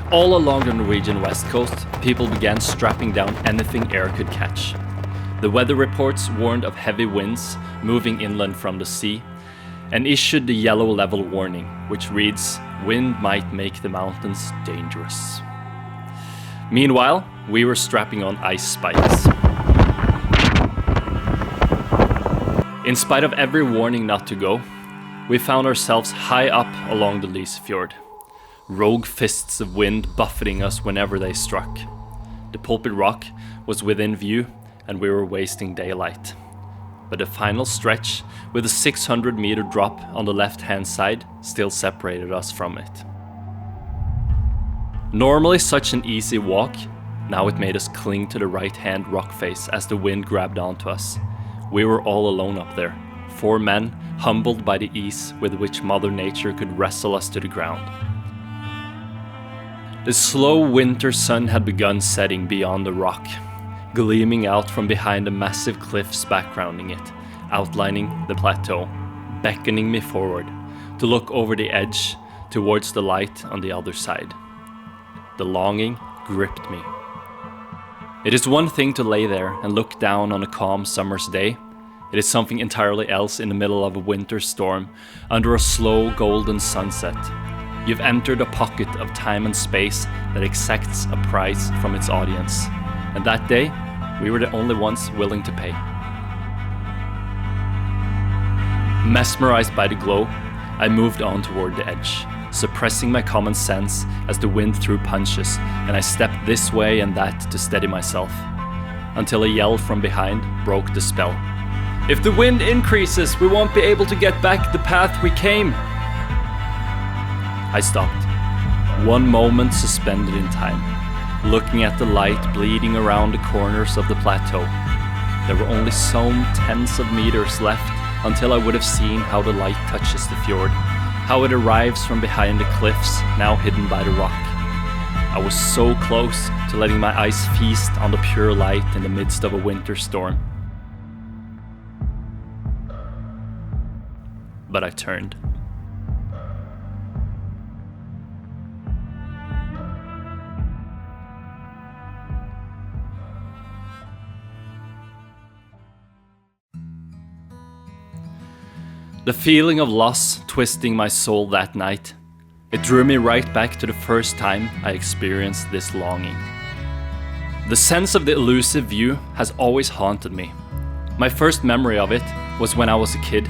All along the Norwegian West Coast, people began strapping down anything air could catch. The weather reports warned of heavy winds moving inland from the sea, and issued the yellow level warning, which reads, "Wind might make the mountains dangerous." Meanwhile, we were strapping on ice spikes. In spite of every warning not to go, we found ourselves high up along the Lysefjord. Rogue fists of wind buffeting us whenever they struck. The Pulpit rock was within view, and we were wasting daylight. But the final stretch, with a 600-meter drop on the left-hand side, still separated us from it. Normally such an easy walk, now it made us cling to the right-hand rock face as the wind grabbed onto us. We were all alone up there, 4 men, humbled by the ease with which Mother Nature could wrestle us to the ground. The slow winter sun had begun setting beyond the rock, gleaming out from behind the massive cliffs backgrounding it, outlining the plateau, beckoning me forward to look over the edge towards the light on the other side. The longing gripped me. It is one thing to lay there and look down on a calm summer's day. It is something entirely else in the middle of a winter storm, under a slow golden sunset. You've entered a pocket of time and space that exacts a price from its audience. And that day, we were the only ones willing to pay. Mesmerized by the glow, I moved on toward the edge, suppressing my common sense as the wind threw punches, and I stepped this way and that to steady myself, until a yell from behind broke the spell. "If the wind increases, we won't be able to get back the path we came." I stopped, one moment suspended in time, looking at the light bleeding around the corners of the plateau. There were only some tens of meters left until I would have seen how the light touches the fjord, how it arrives from behind the cliffs now hidden by the rock. I was so close to letting my eyes feast on the pure light in the midst of a winter storm. But I turned. The feeling of loss twisting my soul that night, it drew me right back to the first time I experienced this longing. The sense of the elusive view has always haunted me. My first memory of it was when I was a kid.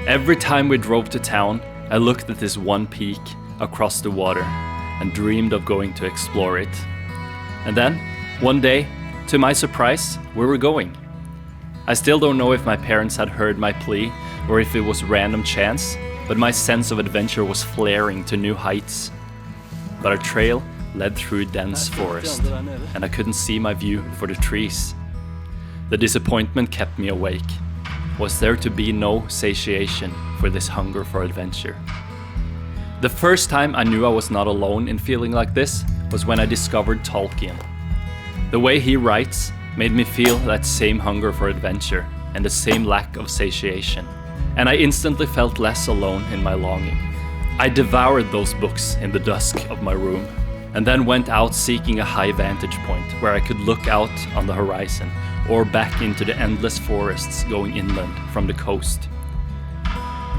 Every time we drove to town, I looked at this one peak across the water and dreamed of going to explore it. And then, one day, to my surprise, we were going. I still don't know if my parents had heard my plea or if it was random chance, but my sense of adventure was flaring to new heights. But our trail led through dense forest, and I couldn't see my view for the trees. The disappointment kept me awake. Was there to be no satiation for this hunger for adventure? The first time I knew I was not alone in feeling like this was when I discovered Tolkien. The way he writes made me feel that same hunger for adventure and the same lack of satiation, and I instantly felt less alone in my longing. I devoured those books in the dusk of my room, and then went out seeking a high vantage point where I could look out on the horizon or back into the endless forests going inland from the coast.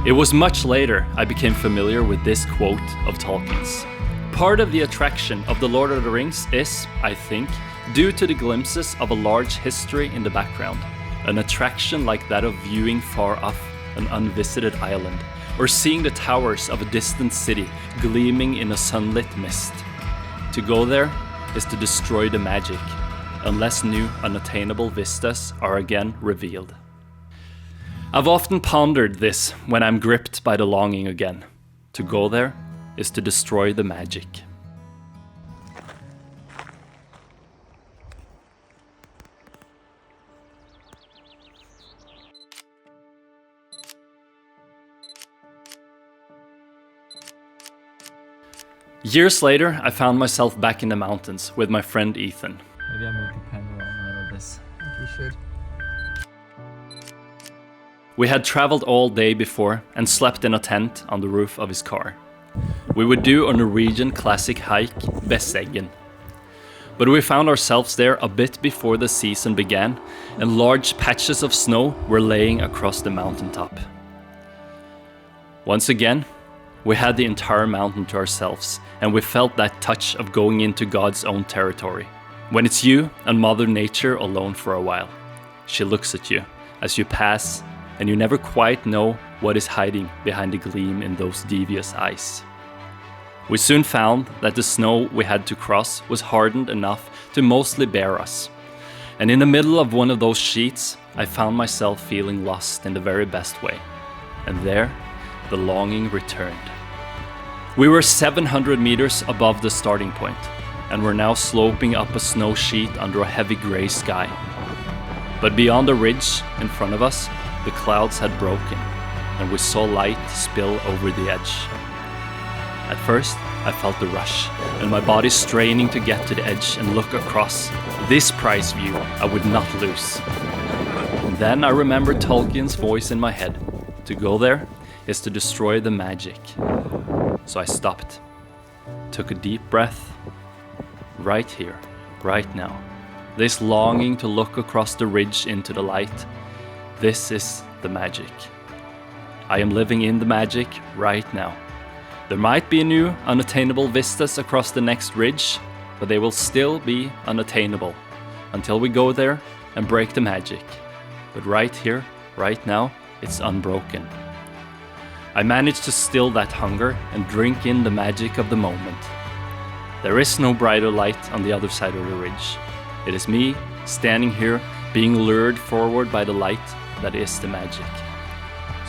It was much later I became familiar with this quote of Tolkien's. Part of the attraction of The Lord of the Rings is, I think, due to the glimpses of a large history in the background, an attraction like that of viewing far off an unvisited island, or seeing the towers of a distant city gleaming in a sunlit mist. To go there is to destroy the magic, unless new unattainable vistas are again revealed. I've often pondered this when I'm gripped by the longing again. To go there is to destroy the magic. Years later, I found myself back in the mountains with my friend Ethan. Maybe I moved the pen around a little bit. I think you should. We had traveled all day before and slept in a tent on the roof of his car. We would do a Norwegian classic hike, Besseggen. But we found ourselves there a bit before the season began, and large patches of snow were laying across the mountaintop. Once again, we had the entire mountain to ourselves, and we felt that touch of going into God's own territory. When it's you and Mother Nature alone for a while. She looks at you as you pass, and you never quite know what is hiding behind the gleam in those devious eyes. We soon found that the snow we had to cross was hardened enough to mostly bear us. And in the middle of one of those sheets, I found myself feeling lost in the very best way. And there, the longing returned. We were 700 meters above the starting point, and were now sloping up a snow sheet under a heavy gray sky. But beyond the ridge in front of us, the clouds had broken, and we saw light spill over the edge. At first, I felt the rush, and my body straining to get to the edge and look across. This prize view I would not lose. And then I remembered Tolkien's voice in my head. To go there is to destroy the magic. So I stopped, took a deep breath. Right here, right now. This longing to look across the ridge into the light. This is the magic. I am living in the magic right now. There might be new unattainable vistas across the next ridge, but they will still be unattainable until we go there and break the magic. But right here, right now, it's unbroken. I managed to still that hunger and drink in the magic of the moment. There is no brighter light on the other side of the ridge. It is me, standing here, being lured forward by the light that is the magic.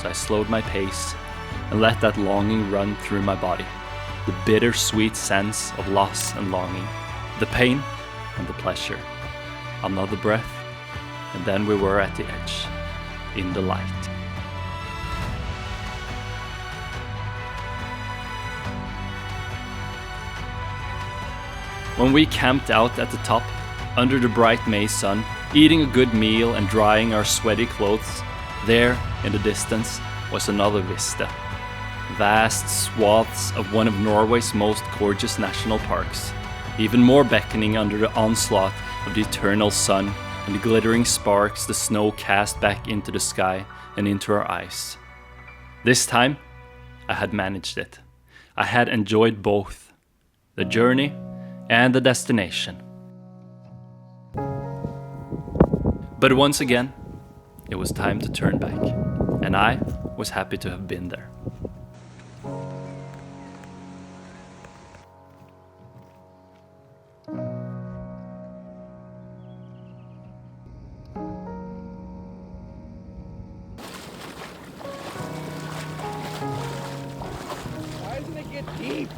So I slowed my pace and let that longing run through my body. The bittersweet sense of loss and longing. The pain and the pleasure. Another breath, and then we were at the edge, in the light. When we camped out at the top, under the bright May sun, eating a good meal and drying our sweaty clothes, there, in the distance, was another vista. Vast swaths of one of Norway's most gorgeous national parks, even more beckoning under the onslaught of the eternal sun and the glittering sparks the snow cast back into the sky and into our eyes. This time, I had managed it. I had enjoyed both, the journey and the destination. But once again, it was time to turn back, and I was happy to have been there. Why doesn't it get deep?